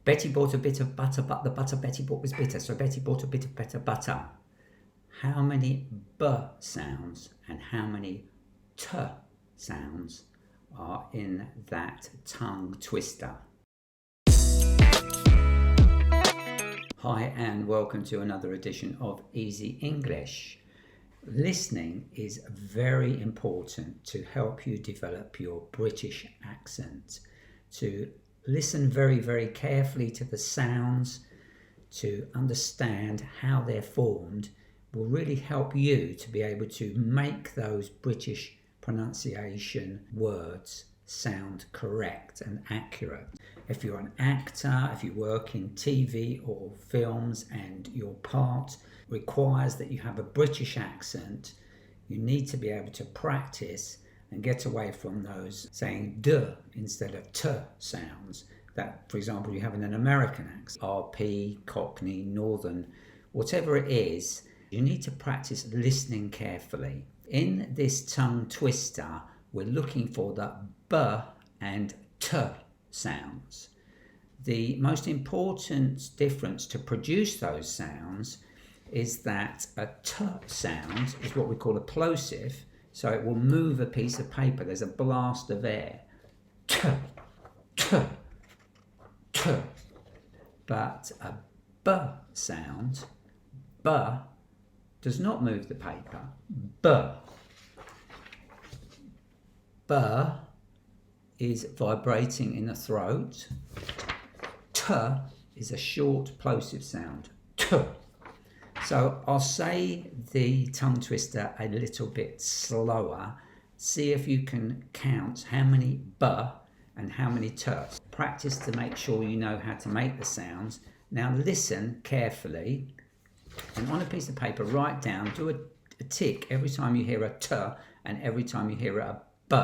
Betty bought a bit of butter, but the butter Betty bought was bitter, so Betty bought a bit of better butter. How many B sounds and how many T sounds are in that tongue twister? Hi and welcome to another edition of Easy English. Listening is very important to help you develop your British accent. To listen very, very carefully to the sounds, to understand how they're formed, will really help you to be able to make those British pronunciation words sound correct and accurate. If you're an actor, if you work in TV or films and your part requires that you have a British accent, you need to be able to practice and get away from those saying D instead of T sounds that, for example, you have in an American accent. RP, Cockney, Northern, whatever it is, you need to practice listening carefully. In this tongue twister, we're looking for the B and T sounds. The most important difference to produce those sounds is that a T sound is what we call a plosive, so it will move a piece of paper. There's a blast of air. T, T, T. But a B sound, B, does not move the paper. B. B is vibrating in the throat. T is a short plosive sound. T. So I'll say the tongue twister a little bit slower. See if you can count how many B and how many T. Practice to make sure you know how to make the sounds. Now listen carefully, and on a piece of paper write down, do a tick every time you hear a T and every time you hear a B.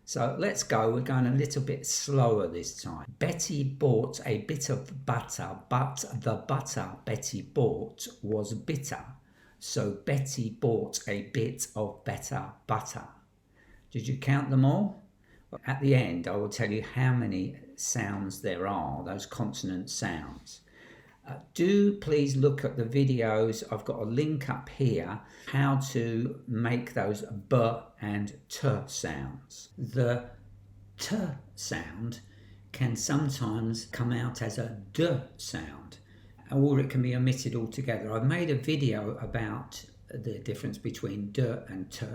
So let's go, we're going a little bit slower this time. Betty bought a bit of butter, but the butter Betty bought was bitter. So Betty bought a bit of better butter. Did you count them all? At the end, I will tell you how many sounds there are, those consonant sounds. Do please look at the videos. I've got a link up here, how to make those B and T sounds. The T sound can sometimes come out as a D sound, or it can be omitted altogether. I've made a video about the difference between D and T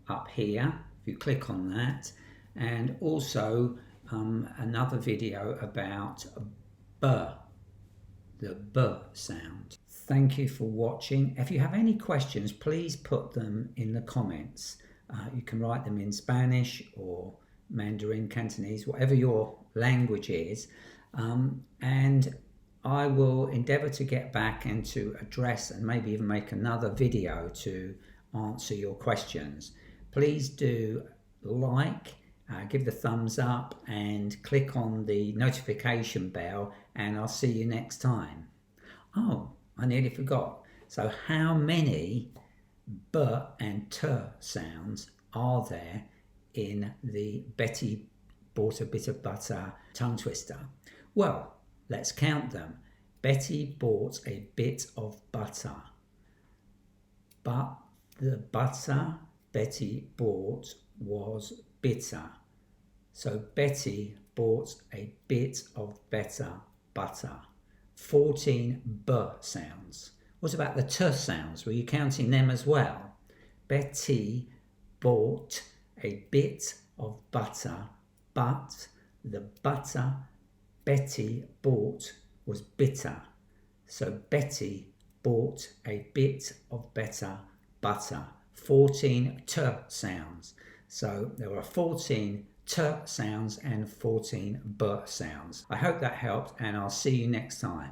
up here, if you click on that, and also another video about B, the B sound. Thank you for watching. If you have any questions, please put them in the comments. You can write them in Spanish or Mandarin, Cantonese, whatever your language is, and I will endeavour to get back and to address and maybe even make another video to answer your questions. Please do like, give the thumbs up and click on the notification bell, and I'll see you next time. Oh, I nearly forgot. So how many B and T sounds are there in the Betty bought a bit of butter tongue twister? Well, let's count them. Betty bought a bit of butter, but the butter Betty bought was bitter. So Betty bought a bit of better butter. 14 B sounds. What about the T sounds? Were you counting them as well? Betty bought a bit of butter, but the butter Betty bought was bitter. So Betty bought a bit of better butter. 14 T sounds. So there were 14 T sounds and 14 B sounds. I hope that helped, and I'll see you next time.